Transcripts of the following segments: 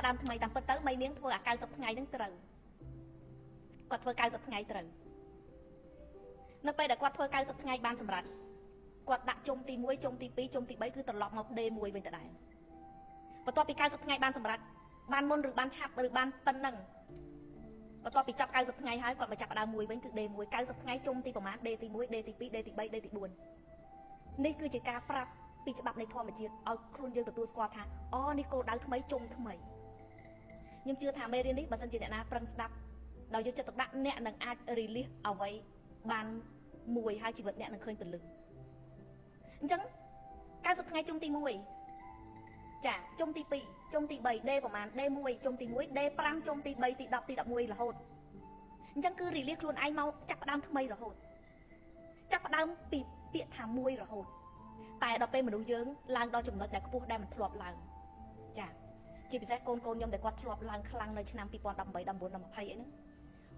ផ្ដើមថ្មីតាមពិតទៅមីនាងធ្វើអា90ថ្ងៃហ្នឹងត្រូវគាត់ធ្វើ90ថ្ងៃត្រូវនៅពេលដែលគាត់ធ្វើ90ថ្ងៃបានសម្រាប់គាត់ដាក់ជុំទី1ជុំទី2ជុំទី3គឺត្រឡប់មកដេ1វិញដដែលបន្ទាប់ពី90ថ្ងៃបានសម្រាប់បានមុនឬបានឆាប់ឬបានប៉ុណ្ណឹងបន្ទាប់ពីចាប់90ថ្ងៃហើយគាត់មកចាប់ផ្ដើមមួយវិញគឺដេ1 90ថ្ងៃជុំទីប្រមាណដេទី1ដេទី2ដេទី3ដេទី4នេះគឺជាការប្រាប់ពីច្បាប់នៃធម្មជាតិឲ្យខ្លួនយើងទទួលស្គាល់ថាអូនេះគោលដៅថ្មីជុំថ្មីខ្ញុំជឿថាមេរៀននេះបើសិនជាអ្នកណាប្រឹងស្ដាប់ដោយយកចិត្តទុកដាក់អ្នកនឹងអាចរីលីសអ្វីបានមួយហើយជីវិតអ្នកនឹងឃើញពលឹងអញ្ចឹង90ថ្ងៃជុំទី1ចាជុំទី2ជុំទី3ដេប្រមាណដេ1ជុំទី1ដេ5ជុំទី3ទី10ទី11រហូតអញ្ចឹងគឺរីលីសខ្លួនឯងមកចាប់ផ្ដើមថ្មីរហូតចាប់ផ្ដើមពីពាក្យថា1រហូតតែដល់ពេលមនុស្សយើងឡើងដល់ចំណុចដែលខ្ពស់ដែលមិនធ្លាប់ឡើងចាជាពិសេសកូនខ្ញុំដែលគាត់ធ្លាប់ឡើងខ្លាំងនៅឆ្នាំ2018 19 20អីហ្នឹង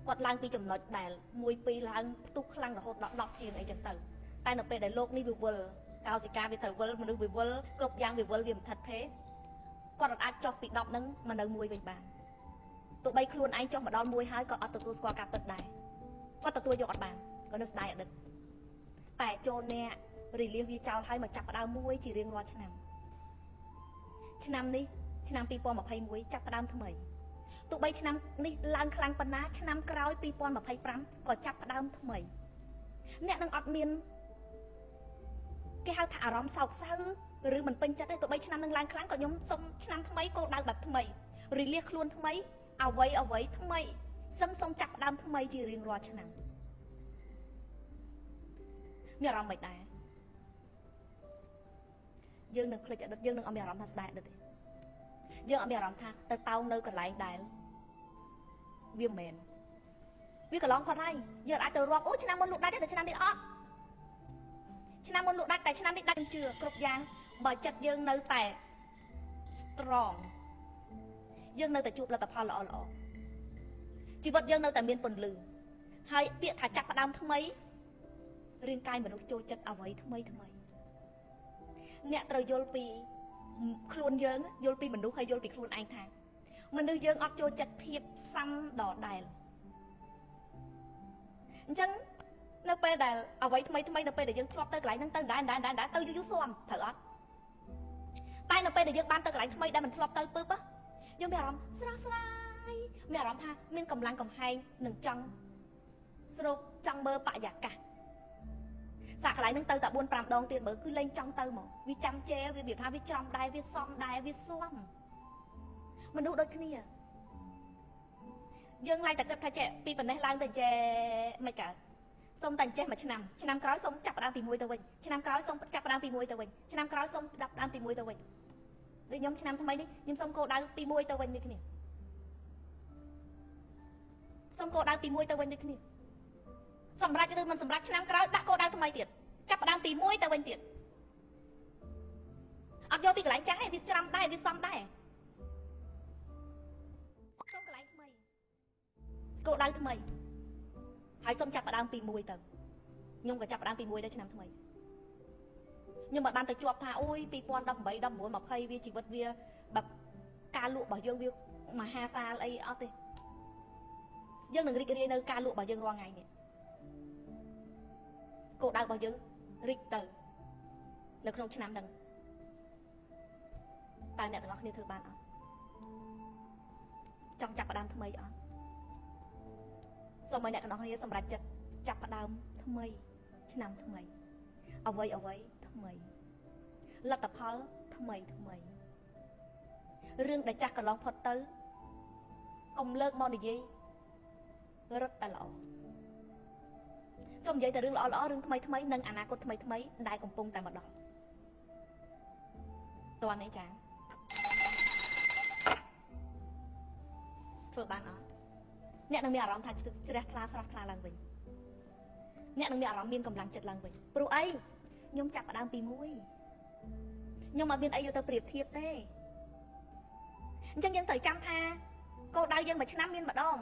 គាត់ឡើងពីចំណុចដែល1 2ឡើងផ្ទុះខ្លាំងរហូតដល់10ជាងអីចឹងទៅតែនៅពេលដែលលោកនេះវាវិលកោសិកាវាត្រូវវិលមនុស្សវាវិលគ្រប់យ៉ាងវាវិលវាមិនថិតទេគាត់អាចចុះពី10ហ្នឹងមកនៅ1វិញបានទោះបីខ្លួនឯងចុះមកដល់1ហើយក៏អត់ទទួលស្គាល់ការពិតដែរគាត់ទទួលយកអត់បានក៏នៅស្ដាយអតីតតែចូលអ្នករីលៀសវាចោលហើយមកចាប់ផ្ដើមមួយជារៀងរាល់ឆ្នាំនេះឆ្នាំ2021ចាប់ផ្ដើមថ្មីទោះបីឆ្នាំនេះឡើងខ្លាំងប៉ុណ្ណាឆ្នាំក្រោយ2025ក៏ចាប់ផ្ដើមថ្មីអ្នកនឹងអត់មានគេហៅថាអារម្មណ៍សោកសៅឬមិនពេញចិត្តទេទោះបីឆ្នាំនឹងឡើងខ្លាំងក៏ខ្ញុំសុំឆ្នាំថ្មីគោលដៅបែបថ្មីរីលៀសខ្លួនថ្មីអ្វីថ្មីសុំចាប់ផ្ដើមថ្មីជារៀងរាល់ឆ្នាំមានអារម្មណ៍មិនដែរយើងនឹងភ្លេចអតីតយើងនឹងអត់មានអារម្មណ៍ថាស្ដាយអតីតទេយើងអត់មានអារម្មណ៍ថាទៅតោងនៅកន្លែងដែលវាមិនមែនវាកន្លងផុតហើយយើងអាចទៅរាប់អូឆ្នាំមុនលក់ដាច់តែឆ្នាំនេះអត់ឆ្នាំមុនលក់ដាច់តែឆ្នាំនេះដាច់ជឿគ្រប់យ៉ាងបើចិត្តយើងនៅតែ strong យើងនៅតែជួបលទ្ធផលល្អជីវិតយើងនៅតែមានពន្លឺហើយពាក្យថាចាប់ផ្ដើមថ្មីរាងកាយមនុស្សចូលចិត្តអ្វីថ្មីអ្នកត្រូវយល់ពីខ្លួនយើងយល់ពីមនុស្សហើយយល់ពីខ្លួនឯងថាមនុស្សយើងអត់ចូលចិត្តភាពសាំដដែលអញ្ចឹងនៅពេលដែលអ្វីថ្មីនៅពេលដែលយើងធ្លាប់ទៅកន្លែងហ្នឹងទៅដែរទៅយូរស៊ាំត្រូវអត់តែនៅពេលដែលយើងបានទៅកន្លែងថ្មីដែលមិនធ្លាប់ទៅពឹបយើងមានអារម្មណ៍ស្រស់ស្រាយមានអារម្មណ៍ថាមានកម្លាំងកំហែងនឹងចង់ស្រូបចង់មើលបរិយាកាសសាក់កន្លែងហ្នឹងទៅតែ 4-5 ដងទៀតមើលគឺលេងចង់ទៅមកវាចាំជែវានិយាយថាវាចំដែរវាសំដែរវាស៊ាំមនុស្សដូចគ្នាយើងឡើងតែគិតថាចេះពីប៉ុណ្ណេះឡើងទៅចេះមិនកើតសុំតែចេះមួយឆ្នាំក្រោយសុំចាប់ផ្ដើមពី1ទៅវិញឆ្នាំក្រោយសុំចាប់ផ្ដើមពី1ទៅវិញឆ្នាំក្រោយសុំចាប់ផ្ដើមពី1ទៅវិញដូចខ្ញុំឆ្នាំថ្មីនេះខ្ញុំសុំគោលដៅពី1ទៅវិញដូចគ្នាសុំគោលដៅពី1ទៅវិញដូចគ្នាសម្រាប់ឬមិនសម្រាប់ឆ្នាំក្រោយដាក់គោលដៅថ្មីទៀតចាប់ផ្ដើមពី1ទៅវិញទៀតអត់យកពីកន្លែងចាស់ទេវាច្រាំដែរវាសំដែរសុំកន្លែងថ្មីគោលដៅថ្មីហើយសុំចាប់ផ្ដើមពី1ទៅខ្ញុំក៏ចាប់ផ្ដើមពី1ទៅឆ្នាំថ្មីខ្ញុំមិនបានទៅជាប់ថាអូយ2018 19 20វាជីវិតវាបែបការលក់របស់យើងវាមហាសាលអីអត់ទេយើងនឹងរីករាយនៅការលក់របស់យើងរាល់ថ្ងៃនេះគោលដៅរបស់យើងរីកទៅនៅក្នុងឆ្នាំហ្នឹងតើអ្នកទាំងអស់គ្នាធ្វើបានអត់ចង់ចាប់ផ្ដើមថ្មីអត់សូមឲ្យអ្នកទាំងអស់គ្នាសម្រេចចិត្តចាប់ផ្ដើមថ្មីឆ្នាំថ្មីអ្វីថ្មីលទ្ធផលថ្មីរឿងដែលចាស់កន្លងផុតទៅកុំលើកមកនិយាយរត់តែល្អសូមនិយាយតែរឿងល្អរឿងថ្មីនិងអនាគតថ្មីដែលកំពុងតែមកដល់តើនេះចាធ្វើបានអត់អ្នកនឹងមានអារម្មណ៍ថាជ្រះថ្លាស្រស់ថ្លាឡើងវិញអ្នកនឹងមានអារម្មណ៍មានកម្លាំងចិត្តឡើងវិញព្រោះអីខ្ញុំចាប់ផ្ដើមពី1ខ្ញុំអត់មានអីយកទៅប្រៀបធៀបទេអញ្ចឹងយើងត្រូវចាំថាគោលដៅយើងមួយឆ្នាំមានម្ដង